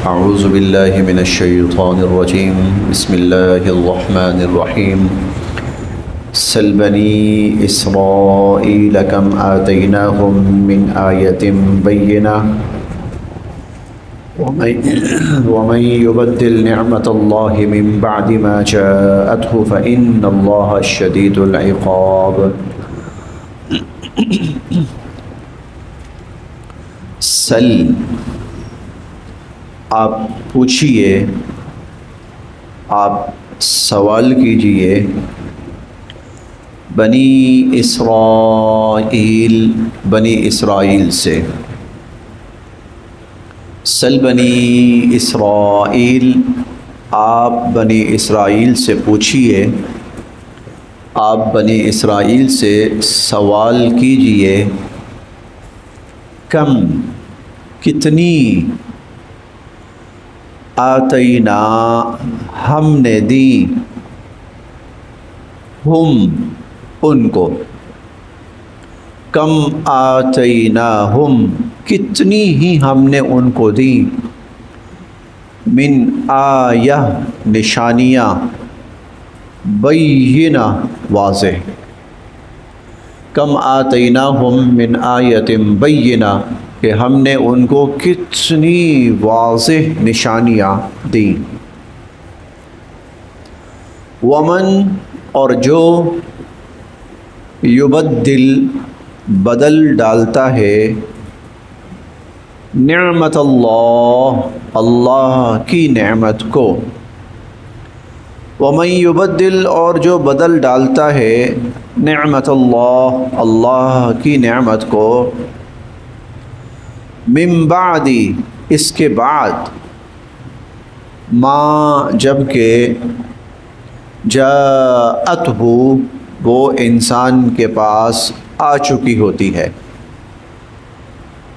أعوذ بالله من الشيطان الرجيم بسم الله الرحمن الرحيم سل بني إسرائيل كم آتيناهم من آية بينة ومن يبدل نعمة الله من بعد ما جاءته فإن الله شديد العقاب سل آپ پوچھئے، آپ سوال کیجئے بنی اسرائیل سے۔ سل بنی اسرائیل، آپ بنی اسرائیل سے پوچھئے، آپ بنی اسرائیل سے سوال کیجئے، کم کتنی، آتینا ہم نے دی، ہم ان کو، کم آتینا ہم کتنی ہی ہم نے ان کو دی، من آیہ نشانیاں، بینہ واضح، کم آتینا ہم من آیت بینہ کہ ہم نے ان کو کتنی واضح نشانیاں دیں۔ ومن اور جو یبدل بدل ڈالتا ہے، نعمت اللہ اللہ کی نعمت کو، ومن یبدل اور جو بدل ڈالتا ہے، نعمت اللہ اللہ کی نعمت کو، من بعد اس کے بعد، ما جب کہ، جاءتہ وہ انسان کے پاس آ چکی ہوتی ہے،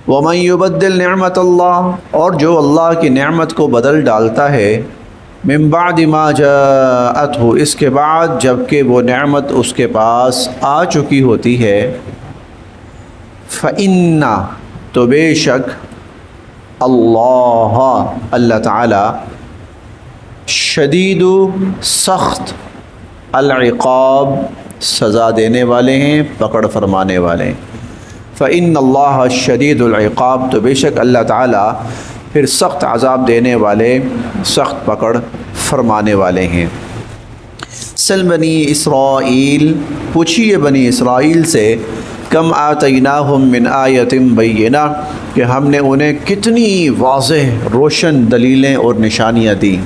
ومن یبدل نعمت اللہ اور جو اللہ کی نعمت کو بدل ڈالتا ہے، من بعد ما جاءتہ اس کے بعد جب کہ وہ نعمت اس کے پاس آ چکی ہوتی ہے، فإنَّ تو بے شک، اللہ تعالی، شدید سخت، العقاب سزا دینے والے ہیں، پکڑ فرمانے والے ہیں۔ فإن اللہ شدید العقاب تو بے شک اللہ تعالی پھر سخت عذاب دینے والے، سخت پکڑ فرمانے والے ہیں۔ سل بنی اسرائیل پوچھئے بنی اسرائیل سے، کم آتیناہم من آیت بینہ کہ ہم نے انہیں کتنی واضح روشن دلیلیں اور نشانیاں دیں۔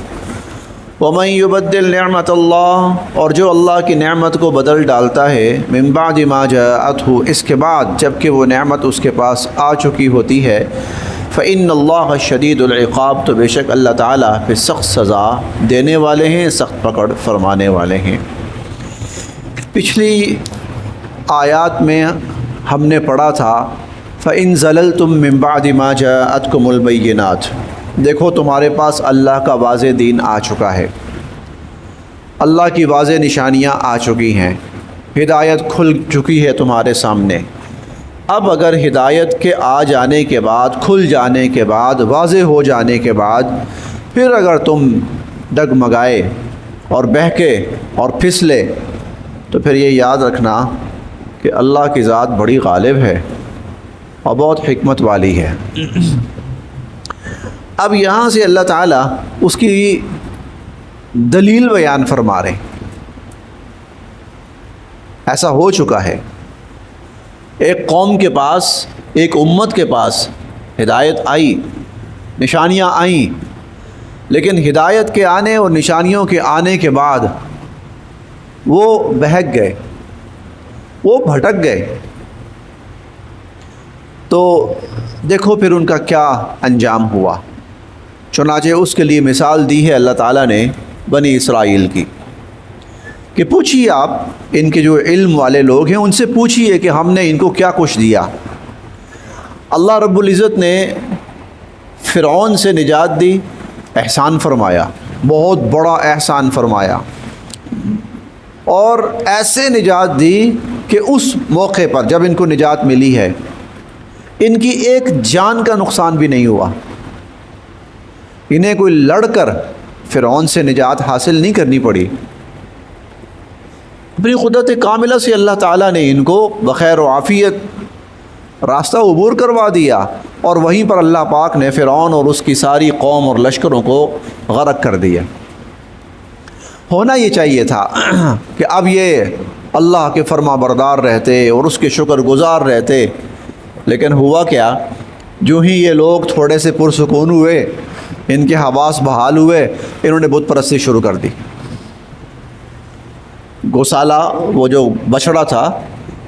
ومن یبدل نعمت اللہ اور جو اللہ کی نعمت کو بدل ڈالتا ہے، من بعد ما جاءتہ اس کے بعد جب کہ وہ نعمت اس کے پاس آ چکی ہوتی ہے، فإن اللہ شدید العقاب تو بے شک اللہ تعالیٰ پھر سخت سزا دینے والے ہیں، سخت پکڑ فرمانے والے ہیں۔ پچھلی آیات میں ہم نے پڑھا تھا، فَإِن زَلَلْتُم مِّن بَعْدِ مَا جَاءَتْكُمُ الْبَيِّنَاتُ دیکھو تمہارے پاس اللہ کا واضح دین آ چکا ہے، اللہ کی واضح نشانیاں آ چکی ہیں، ہدایت کھل چکی ہے تمہارے سامنے۔ اب اگر ہدایت کے آ جانے کے بعد، کھل جانے کے بعد، واضح ہو جانے کے بعد پھر اگر تم ڈگمگائے اور بہکے اور پھسلے، تو پھر یہ یاد رکھنا کہ اللہ کی ذات بڑی غالب ہے اور بہت حکمت والی ہے۔ اب یہاں سے اللہ تعالیٰ اس کی دلیل بیان فرما رہے ہیں۔ ایسا ہو چکا ہے، ایک قوم کے پاس، ایک امت کے پاس ہدایت آئی، نشانیاں آئیں، لیکن ہدایت کے آنے اور نشانیوں کے آنے کے بعد وہ بہک گئے، وہ بھٹک گئے، تو دیکھو پھر ان کا کیا انجام ہوا۔ چنانچہ اس کے لیے مثال دی ہے اللہ تعالیٰ نے بنی اسرائیل کی، کہ پوچھئے آپ ان کے جو علم والے لوگ ہیں ان سے پوچھئے کہ ہم نے ان کو کیا کچھ دیا۔ اللہ رب العزت نے فرعون سے نجات دی، احسان فرمایا، بہت بڑا احسان فرمایا، اور ایسے نجات دی کہ اس موقع پر جب ان کو نجات ملی ہے، ان کی ایک جان کا نقصان بھی نہیں ہوا۔ انہیں کوئی لڑ کر فرعون سے نجات حاصل نہیں کرنی پڑی، اپنی قدرت کاملہ سے اللہ تعالیٰ نے ان کو بخیر و عافیت راستہ عبور کروا دیا، اور وہیں پر اللہ پاک نے فرعون اور اس کی ساری قوم اور لشکروں کو غرق کر دیا۔ ہونا یہ چاہیے تھا کہ اب یہ اللہ کے فرما بردار رہتے اور اس کے شکر گزار رہتے، لیکن ہوا کیا، جو ہی یہ لوگ تھوڑے سے پرسکون ہوئے، ان کے حواس بحال ہوئے، انہوں نے بت پرستی شروع کر دی۔ گوسالہ وہ جو بچڑا تھا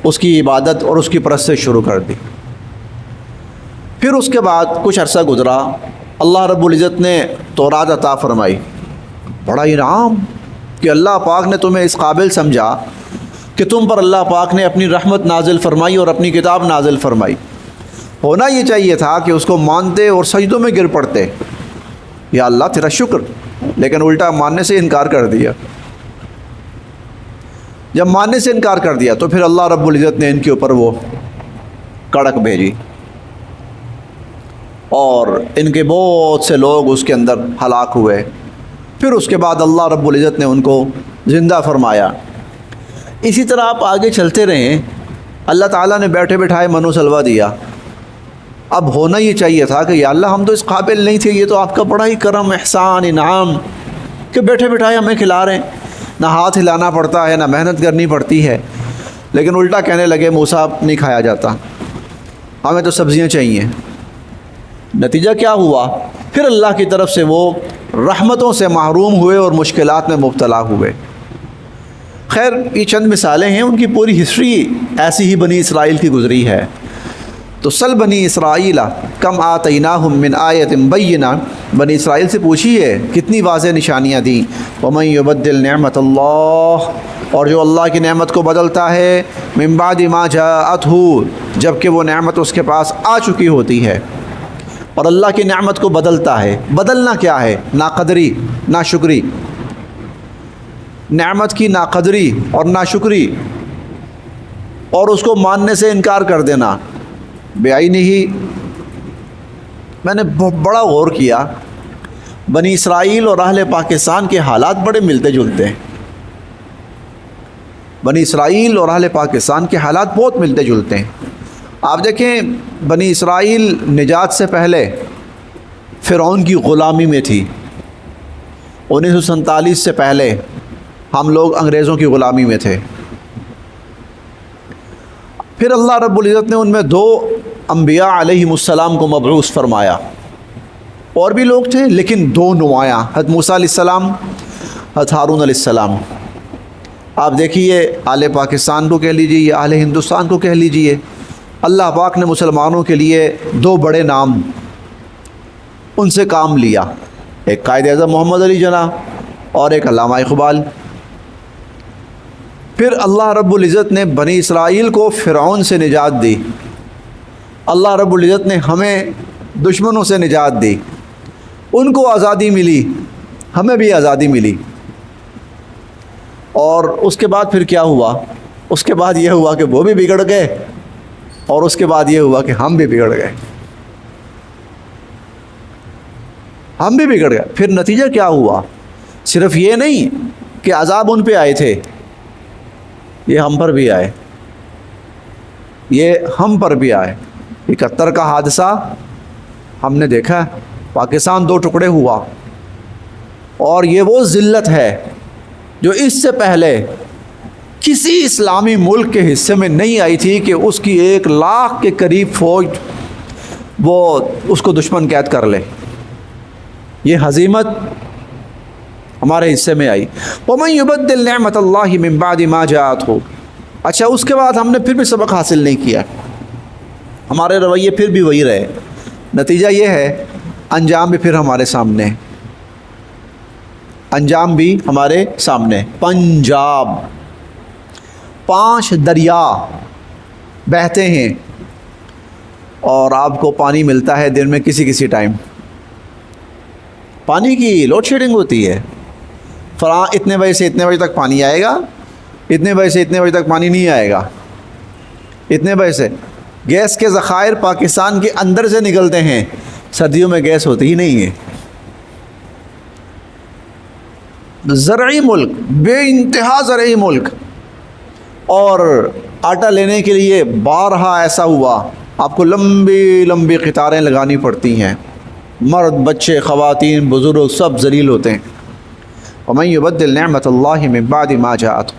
اس کی عبادت اور اس کی پرستش شروع کر دی۔ پھر اس کے بعد کچھ عرصہ گزرا، اللہ رب العزت نے تورات عطا فرمائی، بڑا انعام کہ اللہ پاک نے تمہیں اس قابل سمجھا کہ تم پر اللہ پاک نے اپنی رحمت نازل فرمائی اور اپنی کتاب نازل فرمائی۔ ہونا یہ چاہیے تھا کہ اس کو مانتے اور سجدوں میں گر پڑتے، یا اللہ تیرا شکر، لیکن الٹا ماننے سے انکار کر دیا۔ جب ماننے سے انکار کر دیا تو پھر اللہ رب العزت نے ان کے اوپر وہ کڑک بھیجی، اور ان کے بہت سے لوگ اس کے اندر ہلاک ہوئے۔ پھر اس کے بعد اللہ رب العزت نے ان کو زندہ فرمایا۔ اسی طرح آپ آگے چلتے رہیں، اللہ تعالیٰ نے بیٹھے بٹھائے منو سلوا دیا۔ اب ہونا یہ چاہیے تھا کہ یا اللہ ہم تو اس قابل نہیں تھے، یہ تو آپ کا بڑا ہی کرم، احسان، انعام کہ بیٹھے بٹھائے ہمیں کھلا رہے ہیں، نہ ہاتھ ہلانا پڑتا ہے، نہ محنت کرنی پڑتی ہے۔ لیکن الٹا کہنے لگے موسیٰ نہیں کھایا جاتا، ہمیں تو سبزیاں چاہیے۔ نتیجہ کیا ہوا؟ پھر اللہ کی طرف سے وہ رحمتوں سے محروم ہوئے اور مشکلات میں مبتلا ہوئے۔ خیر یہ چند مثالیں ہیں، ان کی پوری ہسٹری ایسی ہی بنی اسرائیل کی گزری ہے۔ تو سل بنی اسرائیل کم آتیناہم من آیت بینہ، بنی اسرائیل سے پوچھیے کتنی واضح نشانیاں دیں۔ ومن یبدل نعمت اللہ، اور جو اللہ کی نعمت کو بدلتا ہے، من بعد ما جاءتہ، جب کہ وہ نعمت اس کے پاس آ چکی ہوتی ہے، اور اللہ کی نعمت کو بدلتا ہے۔ بدلنا کیا ہے؟ ناقدری، ناشکری، نعمت کی ناقدری اور ناشکری، اور اس کو ماننے سے انکار کر دینا۔ بعینہ ہی میں نے بڑا غور کیا، بنی اسرائیل اور اہل پاکستان کے حالات بڑے ملتے جلتے ہیں۔ بنی اسرائیل اور اہل پاکستان کے حالات بہت ملتے جلتے ہیں۔ آپ دیکھیں بنی اسرائیل نجات سے پہلے فرعون کی غلامی میں تھی، 1947 سے پہلے ہم لوگ انگریزوں کی غلامی میں تھے۔ پھر اللہ رب العزت نے ان میں 2 انبیاء علیہم السلام کو مبعوث فرمایا، اور بھی لوگ تھے لیکن 2 نمایاں، حضرت موسیٰ علیہ السلام، حضرت ہارون علیہ السلام۔ آپ دیکھیے اہل پاکستان کو کہہ لیجیے یا اہل ہندوستان کو کہہ لیجیے، اللہ پاک نے مسلمانوں کے لیے 2 بڑے نام ان سے کام لیا، ایک قائد اعظم محمد علی جناح اور ایک علامہ اقبال۔ پھر اللہ رب العزت نے بنی اسرائیل کو فرعون سے نجات دی، اللہ رب العزت نے ہمیں دشمنوں سے نجات دی، ان کو آزادی ملی، ہمیں بھی آزادی ملی۔ اور اس کے بعد پھر کیا ہوا؟ اس کے بعد یہ ہوا کہ وہ بھی بگڑ گئے، اور اس کے بعد یہ ہوا کہ ہم بھی بگڑ گئے، ہم بھی بگڑ گئے۔ پھر نتیجہ کیا ہوا؟ صرف یہ نہیں کہ عذاب ان پہ آئے تھے، یہ ہم پر بھی آئے، یہ ہم پر بھی آئے۔ 71 کا حادثہ ہم نے دیکھا، پاکستان 2 ٹکڑے ہوا، اور یہ وہ ذلت ہے جو اس سے پہلے کسی اسلامی ملک کے حصے میں نہیں آئی تھی کہ اس کی 1 لاکھ کے قریب فوج وہ اس کو دشمن قید کر لے۔ یہ ہزیمت ہمارے حصے میں آئی۔ وَمَن يُبَدِّلْ نِعْمَةَ اللَّهِ مِن بَعْدِ مَا جَاءَتْهُ۔ اچھا اس کے بعد ہم نے پھر بھی سبق حاصل نہیں کیا، ہمارے رویے پھر بھی وہی رہے۔ نتیجہ یہ ہے انجام بھی پھر ہمارے سامنے، انجام بھی ہمارے سامنے۔ پنجاب 5 دریا بہتے ہیں، اور آپ کو پانی ملتا ہے دن میں کسی ٹائم۔ پانی کی لوڈ شیڈنگ ہوتی ہے، فلاں اتنے بجے سے اتنے بجے تک پانی آئے گا، اتنے بجے سے اتنے بجے تک پانی نہیں آئے گا، اتنے بجے سے۔ گیس کے ذخائر پاکستان کے اندر سے نکلتے ہیں، سردیوں میں گیس ہوتی ہی نہیں ہے، زرعی ملک، بے انتہا زرعی ملک، اور آٹا لینے کے لیے بارہا ایسا ہوا آپ کو لمبی لمبی قطاریں لگانی پڑتی ہیں، مرد بچے خواتین بزرگ سب ذلیل ہوتے ہیں۔ وَمَن يُبَدِّلْ نِعْمَةَ اللَّهِ مِن بَعْدِ مَا جَاءَتْهُ،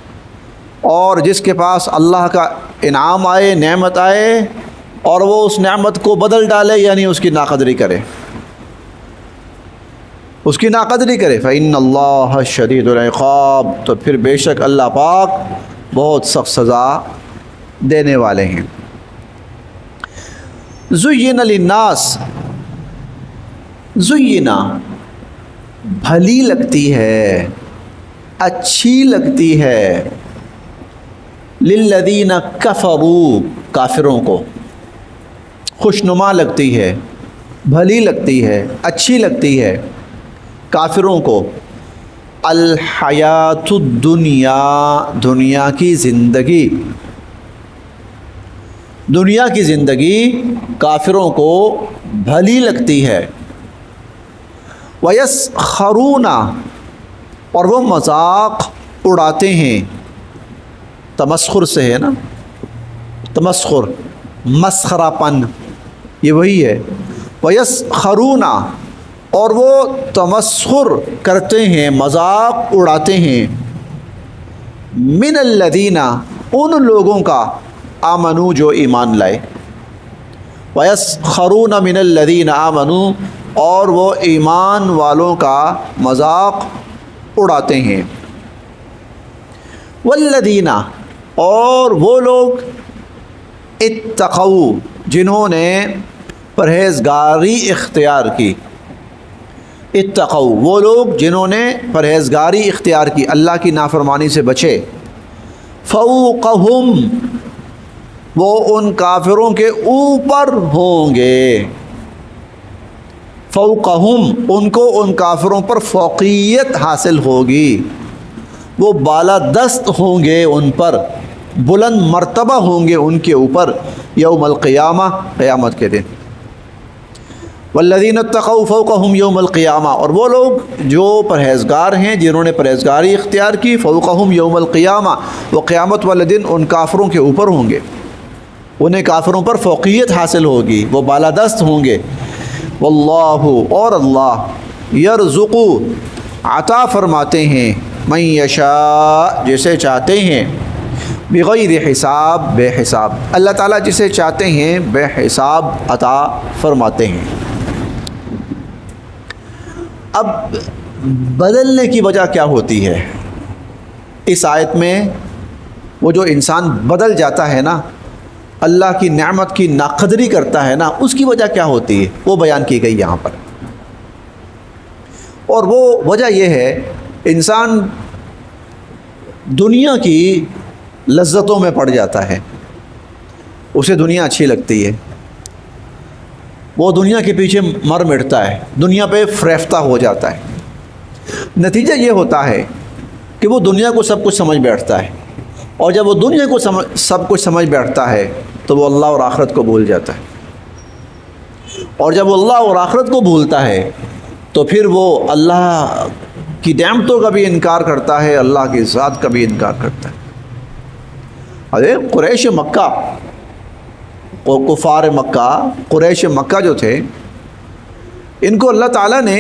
اور جس کے پاس اللہ کا انعام آئے، نعمت آئے، اور وہ اس نعمت کو بدل ڈالے، یعنی اس کی ناقدری کرے، اس کی ناقدری کرے، فَإِنَّ اللَّهَ شَدِيدُ الْعِقَابِ، تو پھر بے شک اللہ پاک بہت سخت سزا دینے والے ہیں۔ زُيِّنَ لِلنَّاسِ، زُيِّنَ بھلی لگتی ہے، اچھی لگتی ہے، للذین کفروا کافروں کو، خوشنما لگتی ہے، بھلی لگتی ہے، اچھی لگتی ہے کافروں کو، الحیات الدنیا، دنیا کی زندگی، دنیا کی زندگی کافروں کو بھلی لگتی ہے، وَيَسْخَرُونَ، اور وہ مذاق اڑاتے ہیں، تمسخر سے ہے نا، تمسخر مسخرہ پن، یہ وہی ہے، وَيَسْخَرُونَ، اور وہ تمسخر کرتے ہیں، مذاق اڑاتے ہیں، من الذین، ان لوگوں کا، آمنو جو ایمان لائے، وَيَسْخَرُونَ مِنَ الَّذِينَ آمَنُوا، اور وہ ایمان والوں کا مذاق اڑاتے ہیں، وَالَّذِينَ، اور وہ لوگ، اتقوا، جنہوں نے پرہیزگاری اختیار کی، اتقوا، وہ لوگ جنہوں نے پرہیزگاری اختیار کی، اللہ کی نافرمانی سے بچے، فوقہم، وہ ان کافروں کے اوپر ہوں گے، فوقہم، ان کو ان کافروں پر فوقیت حاصل ہوگی، وہ بالادست ہوں گے ان پر، بلند مرتبہ ہوں گے ان کے اوپر، یوم القیامہ، قیامت کے دن، والذین اتقوا فوقہم یوم القیامہ، اور وہ لوگ جو پرہیزگار ہیں جنہوں نے پرہیزگاری اختیار کی، فوقہم یوم القیامہ، وہ قیامت والے دن ان کافروں کے اوپر ہوں گے، انہیں کافروں پر فوقیت حاصل ہوگی، وہ بالادست ہوں گے، واللہ، اور اللہ، یرزق، عطا فرماتے ہیں، من یشاء، جسے چاہتے ہیں، بغیر حساب، بے حساب، اللہ تعالیٰ جسے چاہتے ہیں بے حساب عطا فرماتے ہیں۔ اب بدلنے کی وجہ کیا ہوتی ہے اس آیت میں؟ وہ جو انسان بدل جاتا ہے نا، اللہ کی نعمت کی ناقدری کرتا ہے نا، اس کی وجہ کیا ہوتی ہے وہ بیان کی گئی یہاں پر، اور وہ وجہ یہ ہے، انسان دنیا کی لذتوں میں پڑ جاتا ہے، اسے دنیا اچھی لگتی ہے، وہ دنیا کے پیچھے مر مٹتا ہے، دنیا پہ فریفتہ ہو جاتا ہے، نتیجہ یہ ہوتا ہے کہ وہ دنیا کو سب کچھ سمجھ بیٹھتا ہے، اور جب وہ دنیا کو سب کچھ سمجھ بیٹھتا ہے تو وہ اللہ اور آخرت کو بھول جاتا ہے، اور جب وہ اللہ اور آخرت کو بھولتا ہے تو پھر وہ اللہ کی نعمتوں کا بھی انکار کرتا ہے، اللہ کی ذات کا بھی انکار کرتا ہے۔ ارے قریش مکہ، کفار مکہ، قریش مکہ جو تھے، ان کو اللہ تعالیٰ نے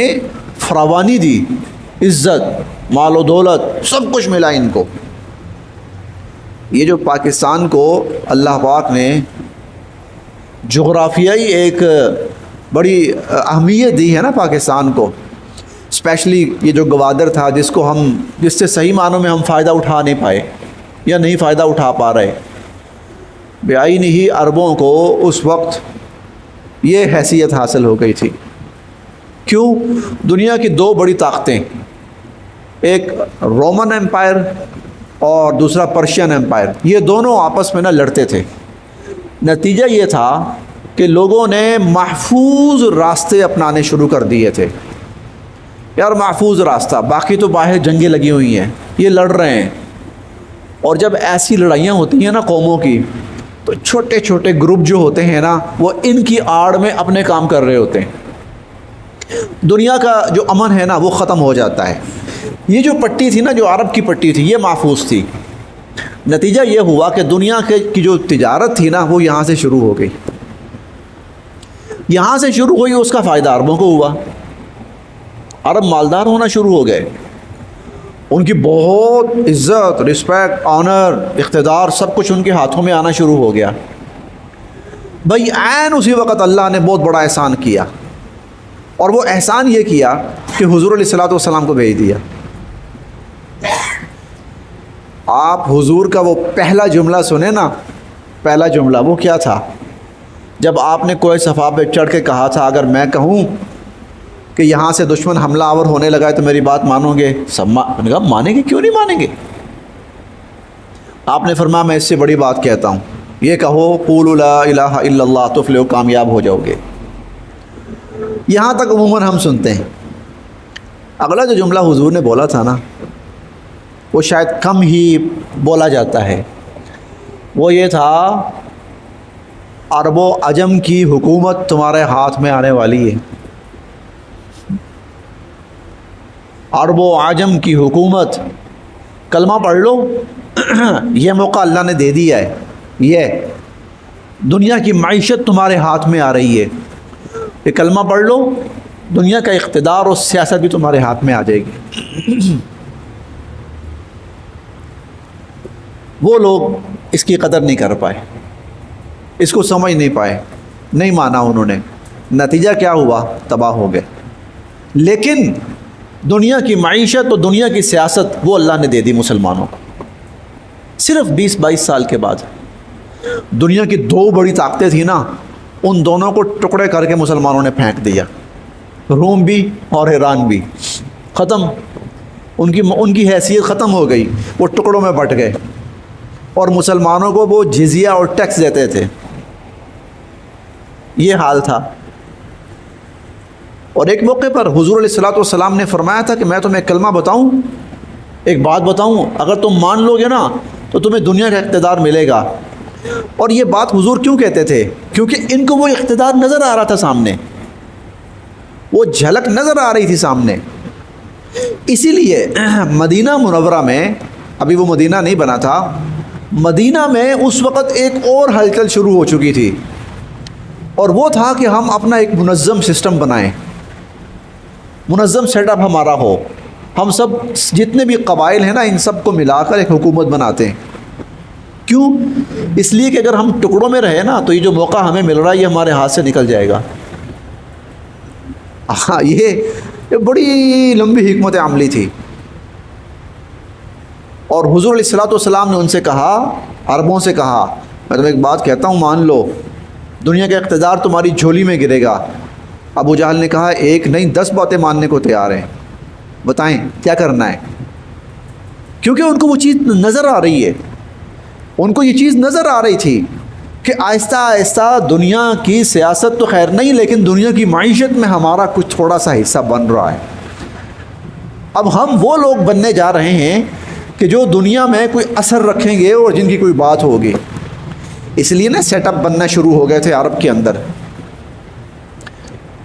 فراوانی دی، عزت، مال و دولت، سب کچھ ملا ان کو۔ یہ جو پاکستان کو اللہ پاک نے جغرافیائی ایک بڑی اہمیت دی ہے نا پاکستان کو، اسپیشلی یہ جو گوادر تھا جس سے صحیح معنوں میں ہم فائدہ اٹھا نہیں پائے یا نہیں فائدہ اٹھا پا رہے، بیائین ہی عربوں کو اس وقت یہ حیثیت حاصل ہو گئی تھی۔ کیوں؟ دنیا کی دو بڑی طاقتیں، ایک رومن ایمپائر اور دوسرا پرشین ایمپائر، یہ دونوں آپس میں لڑتے تھے۔ نتیجہ یہ تھا کہ لوگوں نے محفوظ راستے اپنانے شروع کر دیے تھے، یار محفوظ راستہ، باقی تو باہر جنگیں لگی ہوئی ہیں، یہ لڑ رہے ہیں، اور جب ایسی لڑائیاں ہوتی ہیں نا قوموں کی، تو چھوٹے چھوٹے گروپ جو ہوتے ہیں نا، وہ ان کی آڑ میں اپنے کام کر رہے ہوتے ہیں، دنیا کا جو امن ہے نا وہ ختم ہو جاتا ہے۔ یہ جو پٹی تھی نا، جو عرب کی پٹی تھی، یہ محفوظ تھی۔ نتیجہ یہ ہوا کہ دنیا کی جو تجارت تھی نا، وہ یہاں سے شروع ہو گئی، یہاں سے شروع ہوئی، اس کا فائدہ عربوں کو ہوا۔ عرب مالدار ہونا شروع ہو گئے، ان کی بہت عزت، رسپیکٹ، آنر، اقتدار، سب کچھ ان کے ہاتھوں میں آنا شروع ہو گیا۔ بھائی عین اسی وقت اللہ نے بہت بڑا احسان کیا، اور وہ احسان یہ کیا کہ حضور علیہ الصلوۃ والسلام کو بھیج دیا۔ آپ حضور کا وہ پہلا جملہ سنیں نا، پہلا جملہ وہ کیا تھا؟ جب آپ نے کوہ صفا پہ چڑھ کے کہا تھا اگر میں کہوں کہ یہاں سے دشمن حملہ آور ہونے لگا ہے تو میری بات مانو گے؟ سب نے کہا مانیں گے، کیوں نہیں مانیں گے؟ آپ نے فرمایا میں اس سے بڑی بات کہتا ہوں، یہ کہو قولوا لا الہ الا اللہ تفلحوا، کامیاب ہو جاؤ گے۔ یہاں تک عموماً ہم سنتے ہیں۔ اگلا جو جملہ حضور نے بولا تھا نا، وہ شاید کم ہی بولا جاتا ہے، وہ یہ تھا عرب و عجم کی حکومت تمہارے ہاتھ میں آنے والی ہے۔ عرب و عجم کی حکومت، کلمہ پڑھ لو، یہ موقع اللہ نے دے دیا ہے، یہ دنیا کی معیشت تمہارے ہاتھ میں آ رہی ہے، یہ کلمہ پڑھ لو، دنیا کا اقتدار اور سیاست بھی تمہارے ہاتھ میں آ جائے گی۔ وہ لوگ اس کی قدر نہیں کر پائے، اس کو سمجھ نہیں پائے، نہیں مانا انہوں نے، نتیجہ کیا ہوا؟ تباہ ہو گئے۔ لیکن دنیا کی معیشت اور دنیا کی سیاست وہ اللہ نے دے دی مسلمانوں کو۔ صرف 20-22 سال کے بعد دنیا کی دو بڑی طاقتیں تھیں نا، ان دونوں کو ٹکڑے کر کے مسلمانوں نے پھینک دیا، روم بھی اور ایران بھی، ختم، ان کی حیثیت ختم ہو گئی، وہ ٹکڑوں میں بٹ گئے، اور مسلمانوں کو وہ جزیہ اور ٹیکس دیتے تھے۔ یہ حال تھا۔ اور ایک موقع پر حضور علیہ الصلوۃ والسلام نے فرمایا تھا کہ میں تمہیں ایک کلمہ بتاؤں، ایک بات بتاؤں، اگر تم مان لو گے نا تو تمہیں دنیا کا اقتدار ملے گا۔ اور یہ بات حضور کیوں کہتے تھے؟ کیونکہ ان کو وہ اقتدار نظر آ رہا تھا سامنے، وہ جھلک نظر آ رہی تھی سامنے۔ اسی لیے مدینہ منورہ میں، ابھی وہ مدینہ نہیں بنا تھا، مدینہ میں اس وقت ایک اور ہلچل شروع ہو چکی تھی، اور وہ تھا کہ ہم اپنا ایک منظم سسٹم بنائیں، منظم سیٹ اپ ہمارا ہو، ہم سب جتنے بھی قبائل ہیں نا ان سب کو ملا کر ایک حکومت بناتے ہیں۔ کیوں؟ اس لیے کہ اگر ہم ٹکڑوں میں رہے نا تو یہ جو موقع ہمیں مل رہا ہے یہ ہمارے ہاتھ سے نکل جائے گا۔ ہاں، یہ بڑی لمبی حکمت عملی تھی۔ اور حضور علیہ الصلوۃ والسلام نے ان سے کہا، عربوں سے کہا، میں تمہیں ایک بات کہتا ہوں مان لو، دنیا کا اقتدار تمہاری جھولی میں گرے گا۔ ابو جہل نے کہا ایک نہیں 10 باتیں ماننے کو تیار ہیں، بتائیں کیا کرنا ہے؟ کیونکہ ان کو وہ چیز نظر آ رہی ہے، ان کو یہ چیز نظر آ رہی تھی کہ آہستہ آہستہ دنیا کی سیاست تو خیر نہیں، لیکن دنیا کی معیشت میں ہمارا کچھ تھوڑا سا حصہ بن رہا ہے۔ اب ہم وہ لوگ بننے جا رہے ہیں کہ جو دنیا میں کوئی اثر رکھیں گے اور جن کی کوئی بات ہوگی۔ اس لیے نا سیٹ اپ بننا شروع ہو گئے تھے عرب کے اندر۔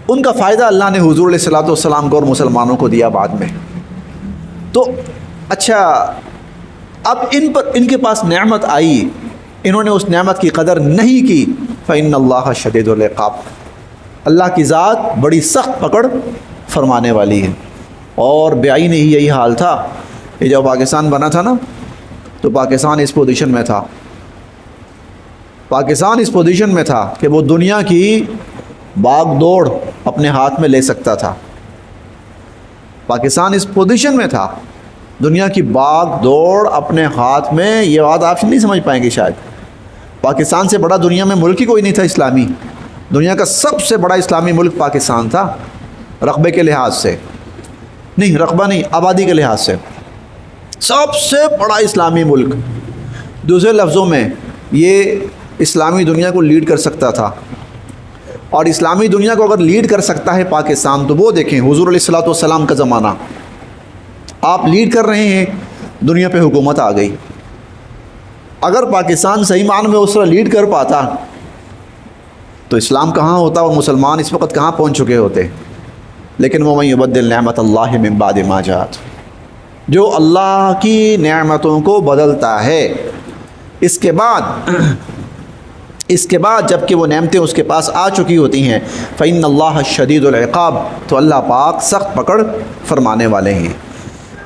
ان کا فائدہ اللہ نے حضور علیہ الصلوۃ والسلام کو اور مسلمانوں کو دیا بعد میں۔ تو اچھا، اب ان کے پاس نعمت آئی، انہوں نے اس نعمت کی قدر نہیں کی، فإن اللہ شدید العقاب، اللہ کی ذات بڑی سخت پکڑ فرمانے والی ہے۔ اور بعین ہی یہی حال تھا کہ جب پاکستان بنا تھا نا تو پاکستان اس پوزیشن میں تھا، پاکستان اس پوزیشن میں تھا کہ وہ دنیا کی باغ دوڑ اپنے ہاتھ میں لے سکتا تھا۔ پاکستان اس پوزیشن میں تھا، دنیا کی باغ دوڑ اپنے ہاتھ میں۔ یہ بات آپ نہیں سمجھ پائیں گے شاید، پاکستان سے بڑا دنیا میں ملک ہی کوئی نہیں تھا اسلامی۔ دنیا کا سب سے بڑا اسلامی ملک پاکستان تھا، رقبے کے لحاظ سے نہیں، رقبہ نہیں، آبادی کے لحاظ سے سب سے بڑا اسلامی ملک۔ دوسرے لفظوں میں یہ اسلامی دنیا کو لیڈ کر سکتا تھا، اور اسلامی دنیا کو اگر لیڈ کر سکتا ہے پاکستان تو وہ دیکھیں حضور علیہ الصلوۃ والسلام کا زمانہ، آپ لیڈ کر رہے ہیں، دنیا پہ حکومت آ گئی۔ اگر پاکستان صحیح معنی میں اس طرح لیڈ کر پاتا تو اسلام کہاں ہوتا اور مسلمان اس وقت کہاں پہنچ چکے ہوتے۔ لیکن وَمَن يُبَدِّلْ نِعْمَتَ اللَّهِ مِن بَعْدِ مَا جَاءَتْ، جو اللہ کی نعمتوں کو بدلتا ہے۔ اس کے بعد جب کہ وہ نعمتیں اس کے پاس آ چکی ہوتی ہیں، فإن اللہ شدید العقاب، تو اللہ پاک سخت پکڑ فرمانے والے ہیں۔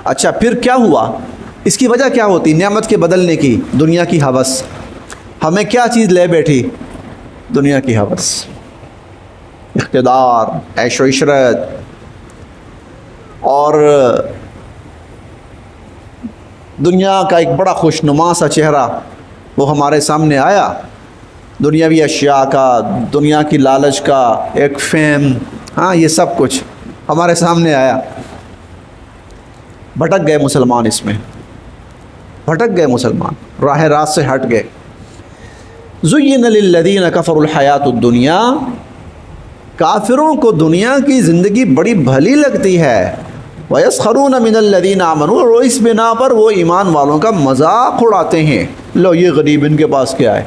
اچھا پھر کیا ہوا؟ اس کی وجہ کیا ہوتی نعمت کے بدلنے کی؟ دنیا کی ہوس۔ ہمیں کیا چیز لے بیٹھی؟ دنیا کی ہوس، اقتدار، عیش و عشرت، اور دنیا کا ایک بڑا خوشنما سا چہرہ وہ ہمارے سامنے آیا، دنیاوی اشیاء کا، دنیا کی لالچ کا ایک فیم، ہاں یہ سب کچھ ہمارے سامنے آیا۔ بھٹک گئے مسلمان، اس میں بھٹک گئے مسلمان، راہ راست سے ہٹ گئے۔ زُيِّنَ لِلَّذِينَ كَفَرُوا الْحَيَاةُ الدُّنْيَا، کافروں کو دنیا کی زندگی بڑی بھلی لگتی ہے۔ وَيَسْخَرُونَ مِنَ الَّذِينَ آمَنُوا، اور اس بنا پر وہ ایمان والوں کا مذاق اڑاتے ہیں۔ لو یہ غریب ان کے پاس کیا ہے،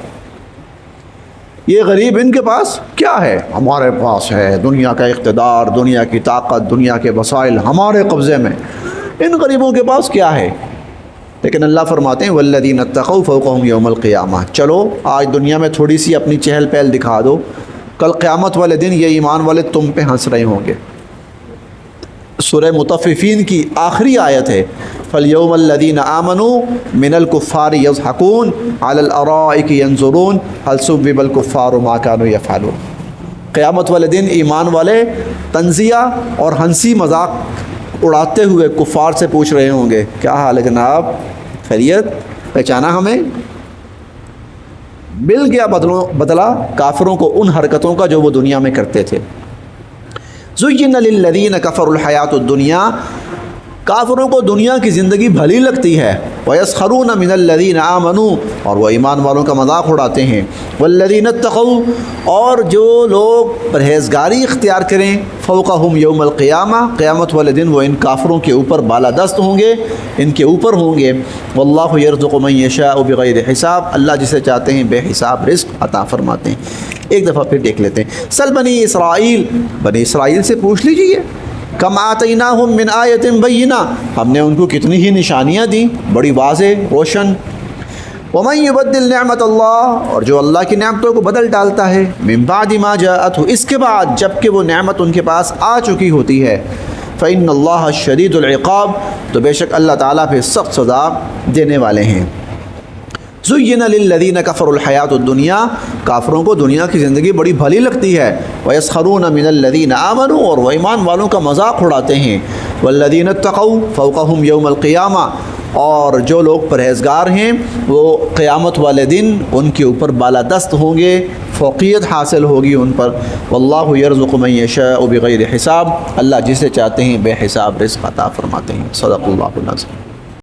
یہ غریب ان کے پاس کیا ہے، ہمارے پاس ہے دنیا کا اقتدار، دنیا کی طاقت، دنیا کے وسائل ہمارے قبضے میں، ان غریبوں کے پاس کیا ہے؟ لیکن اللہ فرماتے ہیں والذین اتقوا فوقہم یوم القیامہ، چلو آج دنیا میں تھوڑی سی اپنی چہل پہل دکھا دو، کل قیامت والے دن یہ ایمان والے تم پہ ہنس رہے ہوں گے۔ سورہ مطففین کی آخری آیت ہے فَالْيَوْمَ الَّذِينَ آمَنُوا مِنَ الْكُفَّارِ يَضْحَكُونَ عَلَى الْأَرَائِكِ يَنظُرُونَ هَلْ ثُوِّبَ الْكُفَّارُ مَا كَانُوا يَفْعَلُونَ، قیامت والے دن ایمان والے تنزیہ اور ہنسی مذاق اڑاتے ہوئے کفار سے پوچھ رہے ہوں گے کیا حال ہے جناب، خیریت، پہچانا ہمیں؟ مل گیا بدلہ کافروں کو ان حرکتوں کا جو وہ دنیا میں کرتے تھے۔ زُيِّنَ لِلَّذِينَ كَفَرُوا الْحَيَاةُ الدُّنْيَا، کافروں کو دنیا کی زندگی بھلی لگتی ہے۔ وَيَسْخَرُونَ مِنَ الَّذِينَ آمَنُوا، اور وہ ایمان والوں کا مذاق اڑاتے ہیں۔ وَالَّذِينَ اتَّقَوْا، اور جو لوگ پرہیزگاری اختیار کریں، فوقہم یوم القیامہ، قیامت والے دن وہ ان کافروں کے اوپر بالادست ہوں گے، ان کے اوپر ہوں گے۔ واللہ یرزق من یشاء بغیر حساب، اللہ جسے چاہتے ہیں بے حساب رزق عطا فرماتے ہیں۔ ایک دفعہ پھر دیکھ لیتے ہیں، سل بنی اسرائیل، بنی اسرائیل سے پوچھ لیجیے، کم آتیناہم من آیت بینہ، ہم نے ان کو کتنی ہی نشانیاں دیں بڑی واضح روشن۔ ومن یبدل نعمت اللہ، اور جو اللہ کی نعمتوں کو بدل ڈالتا ہے، من بعد ما جاءتہ، اس کے بعد جب کہ وہ نعمت ان کے پاس آ چکی ہوتی ہے، فإن اللہ شدید العقاب، تو بے شک اللہ تعالیٰ پہ سخت سزا دینے والے ہیں۔ زُيِّنَ لِلَّذِينَ كَفَرُوا الْحَيَاةُ الدُّنْيَا، کافروں کو دنیا کی زندگی بڑی بھلی لگتی ہے۔ وَيَسْخَرُونَ مِنَ الَّذِينَ آمَنُوا، اور وہ ایمان والوں کا مذاق اڑاتے ہیں۔ وَالَّذِينَ اتَّقَوْا فَوْقَهُمْ يَوْمَ الْقِيَامَةِ، اور جو لوگ پرہیزگار ہیں وہ قیامت والے دن ان کے اوپر بالادست ہوں گے، فوقیت حاصل ہوگی ان پر۔ واللہ یرزق من یشاء بغیر حساب، اللہ جسے چاہتے ہیں بے حساب رزق عطا فرماتے ہیں۔ صدق اللہ العظیم۔